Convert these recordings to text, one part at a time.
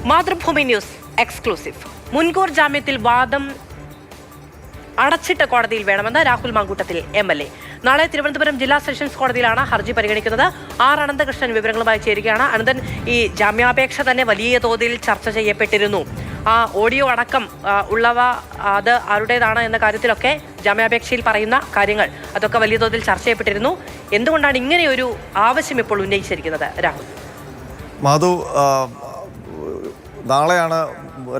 Mathrubhumi news exclusive. മുൻകൂർ ജാമ്യത്തിൽ വാദം അടച്ചിട്ട കോടതിയിൽ വേണമെന്ന് രാഹുൽ മാങ്കൂട്ടത്തിൽ MLA. നാളെ തിരുവനന്തപുരം ജില്ലാ സെഷൻസ് കോടതിയിലാണ് ഹർജി പരിഗണിക്കുന്നത്. അനന്തകൃഷ്ണൻ വിവരങ്ങളുമായി ചേരുകയാണ്. അനന്തൻ, ഈ ജാമ്യാപേക്ഷ തന്നെ വലിയ തോതിൽ ചർച്ച ചെയ്യപ്പെട്ടിരുന്നു. ആ ഓഡിയോ അടക്കം ഉള്ളവ അത് ആരുടേതാണ് എന്ന കാര്യത്തിലൊക്കെ ജാമ്യാപേക്ഷയിൽ പറയുന്ന കാര്യങ്ങൾ അതൊക്കെ വലിയ തോതിൽ ചർച്ച ചെയ്യപ്പെട്ടിരുന്നു. എന്തുകൊണ്ടാണ് ഇങ്ങനെയൊരു ആവശ്യം ഇപ്പോൾ ഉന്നയിച്ചിരിക്കുന്നത് രാഹുൽ? മാധു, നാളെയാണ്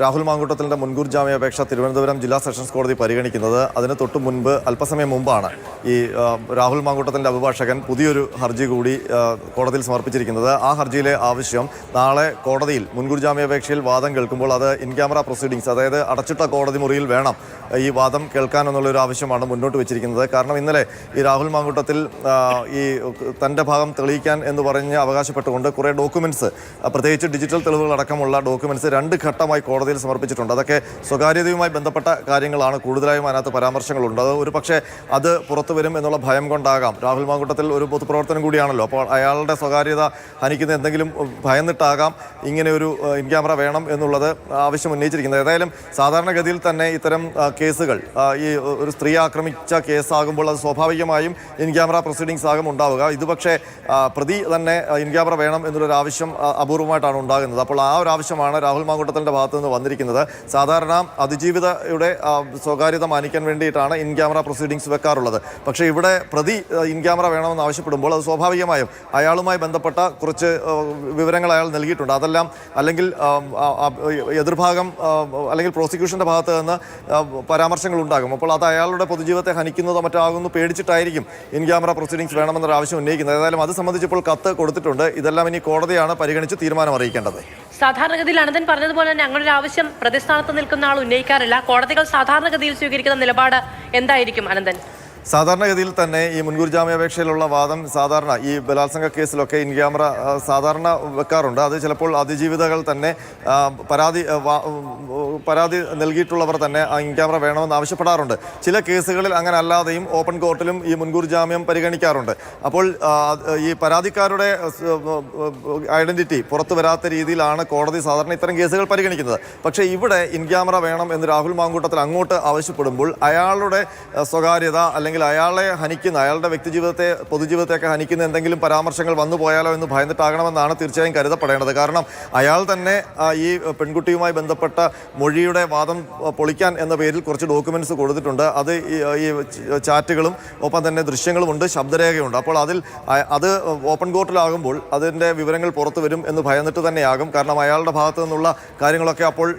രാഹുൽ മാങ്കൂട്ടത്തിലിൻ്റെ മുൻകൂർ ജാമ്യാപേക്ഷ തിരുവനന്തപുരം ജില്ലാ സെഷൻസ് കോടതി പരിഗണിക്കുന്നത്. അതിന് തൊട്ട് മുൻപ് അല്പസമയം മുമ്പാണ് ഈ രാഹുൽ മാങ്കൂട്ടത്തിൻ്റെ അഭിഭാഷകൻ പുതിയൊരു ഹർജി കൂടി കോടതിയിൽ സമർപ്പിച്ചിരിക്കുന്നത്. ആ ഹർജിയിലെ ആവശ്യം നാളെ കോടതിയിൽ മുൻകൂർ ജാമ്യാപേക്ഷയിൽ വാദം കേൾക്കുമ്പോൾ അത് ഇൻ ക്യാമറ പ്രൊസീഡിങ്സ്, അതായത് അടച്ചിട്ട കോടതി മുറിയിൽ വേണം ഈ വാദം കേൾക്കാനെന്നുള്ളൊരു ആവശ്യമാണ് മുന്നോട്ട് വെച്ചിരിക്കുന്നത്. കാരണം ഇന്നലെ ഈ രാഹുൽ മാങ്കൂട്ടത്തിൽ ഈ തൻ്റെ ഭാഗം തെളിയിക്കാൻ എന്ന് പറഞ്ഞ് അവകാശപ്പെട്ടുകൊണ്ട് കുറേ ഡോക്യുമെൻറ്റ്സ്, പ്രത്യേകിച്ച് ഡിജിറ്റൽ തെളിവുകളടക്കമുള്ള ഡോക്യുമെൻറ്റ്സ് 2 ഘട്ടമായി കോടതിയിൽ സമർപ്പിച്ചിട്ടുണ്ട്. അതൊക്കെ സ്വകാര്യതയുമായി ബന്ധപ്പെട്ട കാര്യങ്ങളാണ്. കൂടുതലായും അതിനകത്ത് പരാമർശങ്ങളുണ്ട്. അത് ഒരു പക്ഷേ അത് പുറത്തു വരും എന്നുള്ള ഭയം കൊണ്ടാകാം. രാഹുൽ മാങ്കൂട്ടത്തിൽ ഒരു പൊതുപ്രവർത്തനം കൂടിയാണല്ലോ. അപ്പോൾ അയാളുടെ സ്വകാര്യത ഹനിക്കുന്ന എന്തെങ്കിലും ഭയന്നിട്ടാകാം ഇങ്ങനെ ഒരു ഇൻ ക്യാമറ വേണം എന്നുള്ളത് ആവശ്യം ഉന്നയിച്ചിരിക്കുന്നത്. ഏതായാലും സാധാരണഗതിയിൽ തന്നെ ഇത്തരം കേസുകൾ, ഈ ഒരു സ്ത്രീ ആക്രമിച്ച കേസാകുമ്പോൾ അത് സ്വാഭാവികമായും ഇൻ ക്യാമറ പ്രൊസീഡിങ്സ് ആകും ഉണ്ടാവുക. ഇത് പക്ഷേ പ്രതി തന്നെ ഇൻ ക്യാമറ വേണം എന്നുള്ളൊരു ആവശ്യം അപൂർവമായിട്ടാണ് ഉണ്ടാകുന്നത്. അപ്പോൾ ആ ഒരു ആവശ്യമാണ് രാഹുൽ മാങ്കൂട്ടത്തിൻ്റെ ഭാഗത്ത് നിന്ന് വന്നിരിക്കുന്നത്. സാധാരണ അതിജീവിതയുടെ സ്വകാര്യത മാനിക്കാൻ വേണ്ടിയിട്ടാണ് ഇൻ ക്യാമറ പ്രൊസീഡിങ്സ് വെക്കാറുള്ളത്. പക്ഷേ ഇവിടെ പ്രതി ഇൻ ക്യാമറ വേണമെന്ന് ആവശ്യപ്പെടുമ്പോൾ അത് സ്വാഭാവികമായും അയാളുമായി ബന്ധപ്പെട്ട കുറച്ച് വിവരങ്ങൾ അയാൾ നൽകിയിട്ടുണ്ട്. അതെല്ലാം അല്ലെങ്കിൽ എതിർഭാഗം അല്ലെങ്കിൽ പ്രോസിക്യൂഷൻ്റെ ഭാഗത്ത് നിന്ന് പരാമർശങ്ങൾ ഉണ്ടാകും. അപ്പോൾ അത് അയാളുടെ പൊതുജീവിതത്തെ ഹനിക്കുന്നതോ മറ്റാകുന്നു പേടിച്ചിട്ടായിരിക്കും ഇൻ ക്യാമറ പ്രൊസീഡിങ്സ് വേണമെന്നൊരു ആവശ്യം ഉന്നയിക്കുന്നത്. ഏതായാലും അത് സംബന്ധിച്ചിപ്പോൾ കത്ത് കൊടുത്തിട്ടുണ്ട്. ഇതെല്ലാം ഇനി കോടതിയാണ് പരിഗണിച്ച് തീരുമാനം അറിയിക്കേണ്ടത്. സാധാരണഗതിയിൽ അനന്തൻ പറഞ്ഞതുപോലെ തന്നെ ഞങ്ങളുടെ ആവശ്യം പ്രതിസ്ഥാനത്ത് നിൽക്കുന്ന ആൾ ഉന്നയിക്കാറില്ല. കോടതികൾ സാധാരണഗതിയിൽ സ്വീകരിക്കുന്ന നിലപാട് എന്തായിരിക്കും അനന്തൻ? സാധാരണഗതിയിൽ തന്നെ ഈ മുൻകൂർ ജാമ്യാപേക്ഷയിലുള്ള വാദം സാധാരണ ഈ ബലാത്സംഗ കേസിലൊക്കെ ഇൻ ക്യാമറ സാധാരണ വെക്കാറുണ്ട്. അത് ചിലപ്പോൾ അതിജീവിതകൾ തന്നെ പരാതി നൽകിയിട്ടുള്ളവർ തന്നെ ഇൻ ക്യാമറ വേണമെന്ന് ആവശ്യപ്പെടാറുണ്ട്. ചില കേസുകളിൽ അങ്ങനെ അല്ലാതെയും ഓപ്പൺ കോർട്ടിലും ഈ മുൻകൂർ ജാമ്യം പരിഗണിക്കാറുണ്ട്. അപ്പോൾ ഈ പരാതിക്കാരുടെ ഐഡന്റിറ്റി പുറത്തു വരാത്ത രീതിയിലാണ് കോടതി സാധാരണ ഇത്തരം കേസുകൾ പരിഗണിക്കുന്നത്. പക്ഷേ ഇവിടെ ഇൻ ക്യാമറ വേണം എന്ന് രാഹുൽ മാങ്കൂട്ടത്തിൽ അങ്ങോട്ട് ആവശ്യപ്പെടുമ്പോൾ അയാളുടെ സ്വകാര്യത അല്ലെങ്കിൽ അയാളെ ഹനിക്കുന്ന, അയാളുടെ വ്യക്തിജീവിതത്തെ പൊതുജീവിതത്തെയൊക്കെ ഹനിക്കുന്ന എന്തെങ്കിലും പരാമർശങ്ങൾ വന്നു പോയാലോ എന്ന് ഭയന്നിട്ടാകണമെന്നാണ് തീർച്ചയായും കരുതപ്പെടേണ്ടത്. കാരണം അയാൾ തന്നെ ഈ പെൺകുട്ടിയുമായി ബന്ധപ്പെട്ട മൊഴിയുടെ വാദം പൊളിക്കാൻ എന്ന പേരിൽ കുറച്ച് ഡോക്യുമെന്റ്സ് കൊടുത്തിട്ടുണ്ട്. അത് ഈ ചാറ്റുകളും ഒപ്പം തന്നെ ദൃശ്യങ്ങളുമുണ്ട്, ശബ്ദരേഖയുണ്ട്. അപ്പോൾ അത് ഓപ്പൺ കോർട്ടിലാകുമ്പോൾ അതിൻ്റെ വിവരങ്ങൾ പുറത്തു വരും എന്ന് ഭയന്നിട്ട് തന്നെയാകും. കാരണം അയാളുടെ ഭാഗത്തു നിന്നുള്ള കാര്യങ്ങളൊക്കെ അപ്പോൾ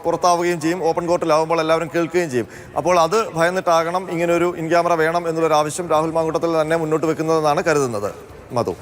പുറത്താവുകയും ചെയ്യും. ഓപ്പൺ കോർട്ടിലാകുമ്പോൾ എല്ലാവരും കേൾക്കുകയും ചെയ്യും. അപ്പോൾ അത് ഭയന്നിട്ടാകണം ഇങ്ങനൊരു ഇൻ ക്യാമറ വേണം എന്നുള്ളൊരു ആവശ്യം രാഹുൽ മാങ്കൂട്ടത്തിൽ തന്നെ മുന്നോട്ട് വെക്കുന്നതെന്നാണ് കരുതുന്നത്. മധു.